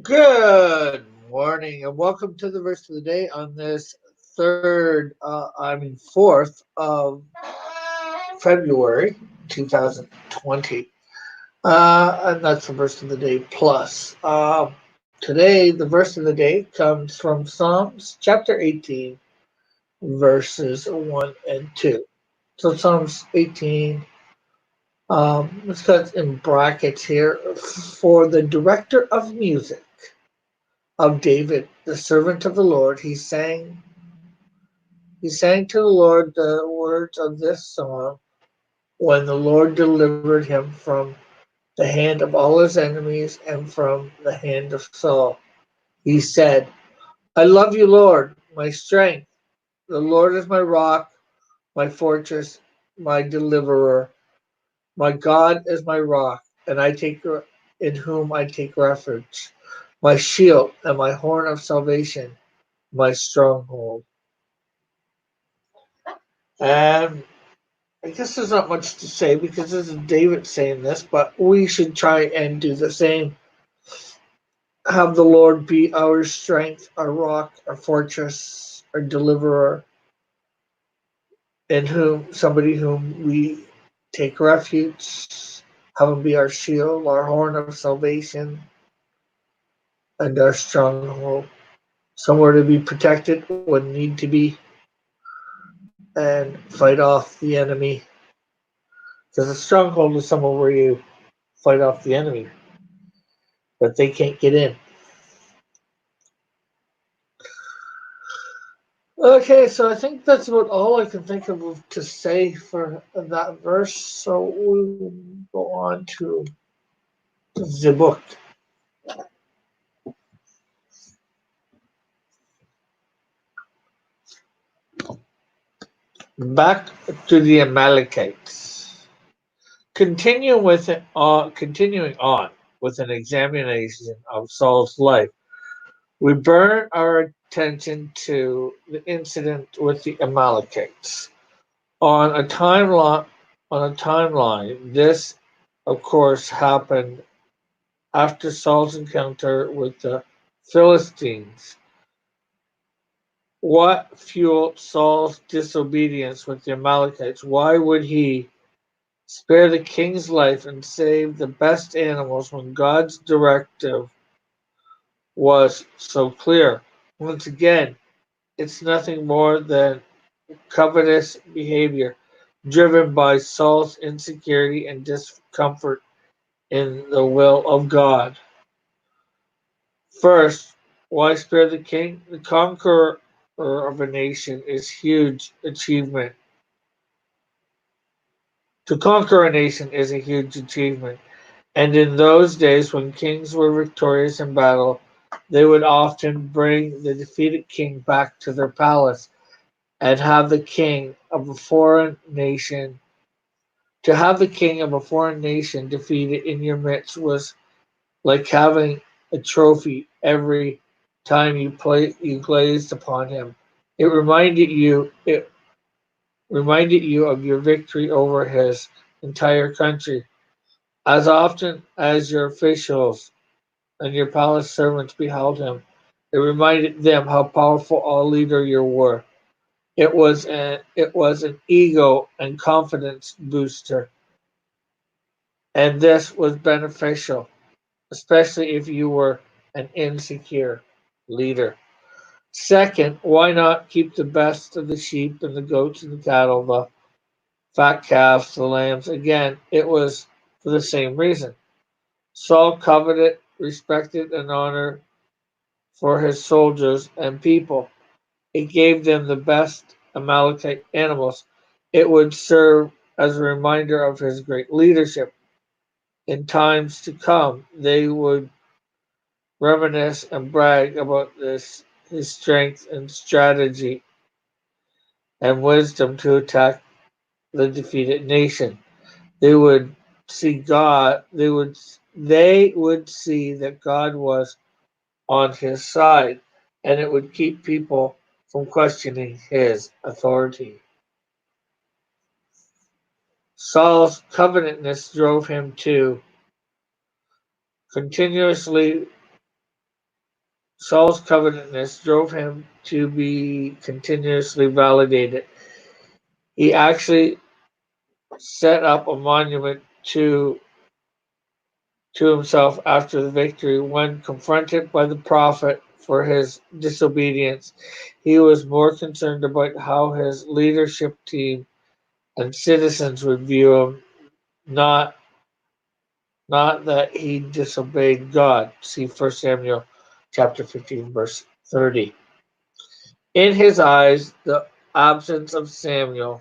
Good morning and welcome to the verse of the day on this fourth of February 2020. And that's the verse of the day plus. Today, the verse of the day comes from Psalms chapter 18, verses 1 and 2. So, Psalms 18, let's got in brackets here for the director of music of David, the servant of the Lord. He sang to the Lord the words of this song when the Lord delivered him from the hand of all his enemies and from the hand of Saul. He said, I love you, Lord, my strength. The Lord is my rock, my fortress, my deliverer. My God is my rock, and in whom I take refuge, my shield and my horn of salvation, my stronghold. And I guess there's not much to say because this is David saying this, but we should try and do the same. Have the Lord be our strength, our rock, our fortress, our deliverer, in whom somebody whom we take refuge. Have him be our shield, our horn of salvation, and our stronghold. Somewhere to be protected when need to be, and fight off the enemy. Because a stronghold is somewhere where you fight off the enemy, but they can't get in. Okay, so I think that's about all I can think of to say for that verse. So we will go on to the book. Back to the Amalekites. Continuing on with an examination of Saul's life, we burn our attention to the incident with the Amalekites. On a timeline, this, of course, happened after Saul's encounter with the Philistines. What fueled Saul's disobedience with the Amalekites? Why would he spare the king's life and save the best animals when God's directive was so clear? Once again, it's nothing more than covetous behavior driven by Saul's insecurity and discomfort in the will of God. First, why spare the king? The conqueror of a nation is huge achievement. To conquer a nation is a huge achievement. And in those days when kings were victorious in battle, they would often bring the defeated king back to their palace and have the king of a foreign nation. To have the king of a foreign nation defeated in your midst was like having a trophy every time you glazed upon him. It reminded you of your victory over his entire country. As often as your officials and your palace servants beheld him, it reminded them how powerful a leader you were. It was an ego and confidence booster, and this was beneficial, especially if you were an insecure leader. Second, why not keep the best of the sheep and the goats and the cattle, the fat calves, the lambs? Again, it was for the same reason. Saul coveted, respected, and honored for his soldiers and people. It gave them the best Amalekite animals. It would serve as a reminder of his great leadership. In times to come, they would reminisce and brag about his strength and strategy and wisdom to attack the defeated nation. They would see God. They would see that God was on his side, and it would keep people from questioning his authority. Saul's covetousness drove him to continuously Saul's covetousness drove him to be continuously validated. He actually set up a monument to himself after the victory. When confronted by the prophet for his disobedience, he was more concerned about how his leadership team and citizens would view him, not not that he disobeyed God. See 1 Samuel chapter 15, verse 30. In his eyes, the absence of Samuel,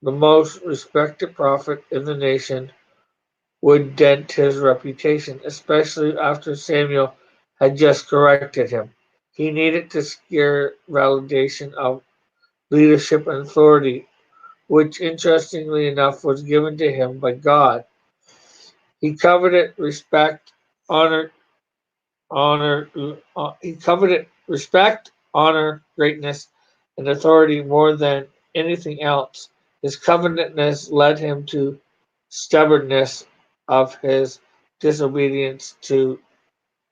the most respected prophet in the nation, would dent his reputation, especially after Samuel had just corrected him. He needed to secure validation of leadership and authority, which interestingly enough was given to him by God. He coveted respect, honor, honor. He coveted respect, honor, greatness, and authority more than anything else. His covetousness led him to stubbornness of his disobedience to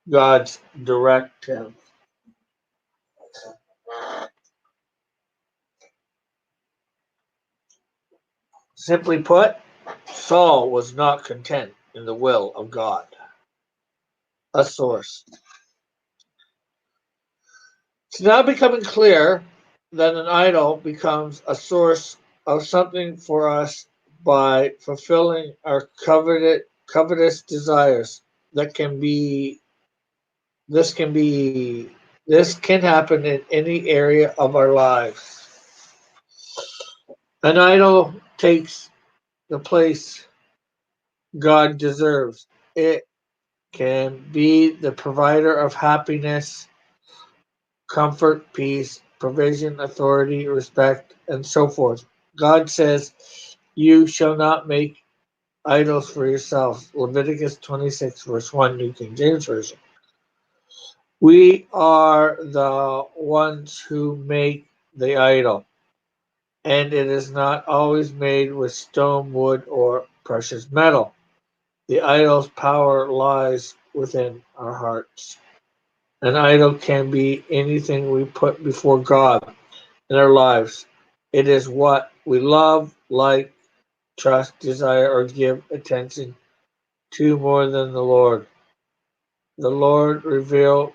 God's directive. Simply put, Saul was not content in the will of God. A source. It's now becoming clear that an idol becomes a source of something for us by fulfilling our covetous desires. That can be this can be this can happen in any area of our lives. An idol takes the place God deserves. It can be the provider of happiness, comfort, peace, provision, authority, respect, and so forth. God says, "You shall not make idols for yourselves." Leviticus 26, verse 1, New King James Version. We are the ones who make the idol, and it is not always made with stone, wood, or precious metal. The idol's power lies within our hearts. An idol can be anything we put before God in our lives. It is what we love, like, trust, desire, or give attention to more than the Lord. The Lord revealed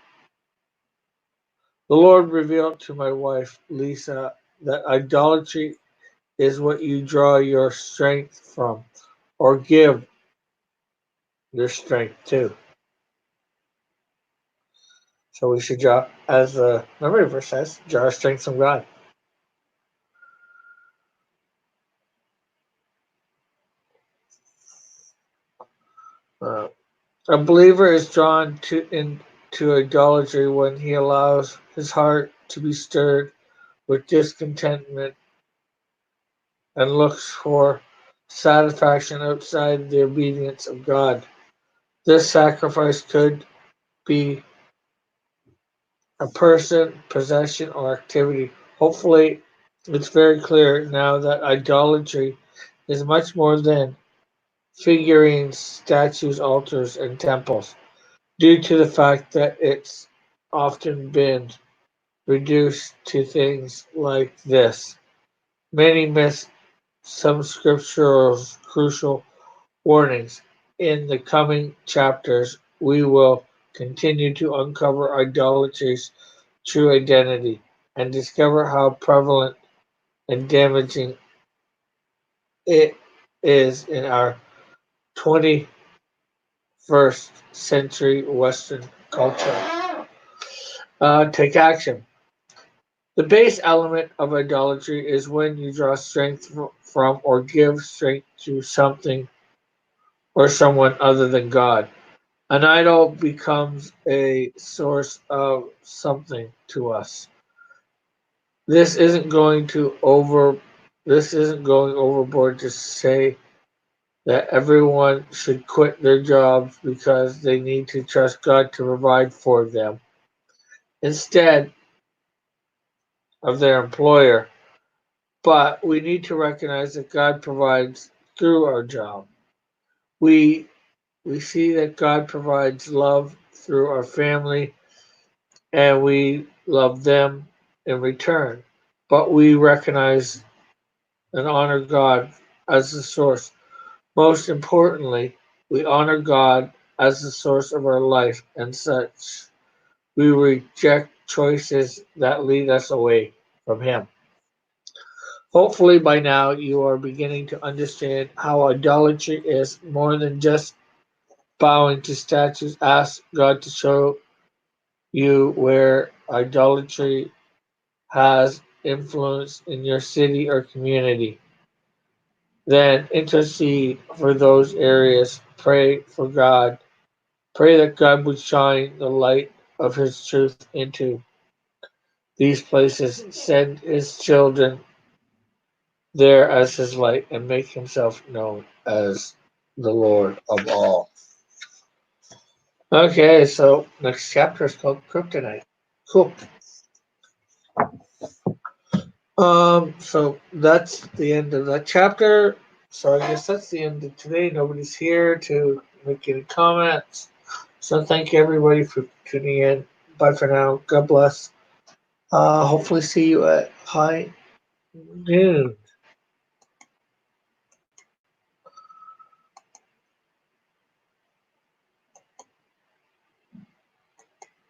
the Lord revealed to my wife Lisa that idolatry is what you draw your strength from, or give your strength to. So we should draw, as the memory verse says, draw our strength from God. Uh, a believer is drawn into idolatry when he allows his heart to be stirred with discontentment and looks for satisfaction outside the obedience of God. This sacrifice could be a person, possession, or activity. Hopefully, it's very clear now that idolatry is much more than figurines, statues, altars, and temples, due to the fact that it's often been reduced to things like this. Many miss some scriptural crucial warnings. In the coming chapters, we will continue to uncover idolatry's true identity and discover how prevalent and damaging it is in our 21st century Western culture. Take action. The base element of idolatry is when you draw strength from or give strength to something or someone other than God. An idol becomes a source of something to us. This isn't going to over this isn't going overboard to say that everyone should quit their jobs because they need to trust God to provide for them instead of their employer. But we need to recognize that God provides through our job. We we see that God provides love through our family, and we love them in return. But we recognize and honor God as the source. Most importantly, we honor God as the source of our life, and such we reject choices that lead us away from Him. Hopefully, by now, you are beginning to understand how idolatry is more than just bowing to statues. Ask God to show you where idolatry has influence in your city or community. Then intercede for those areas. Pray for God. Pray that God would shine the light of His truth into these places. Send His children there as His light and make Himself known as the Lord of all. Okay, so next chapter is called Kryptonite. Cool. So that's the end of that chapter. So I guess that's the end of today. Nobody's here to make any comments. So thank you everybody for tuning in. Bye for now. God bless. Hopefully see you at high noon.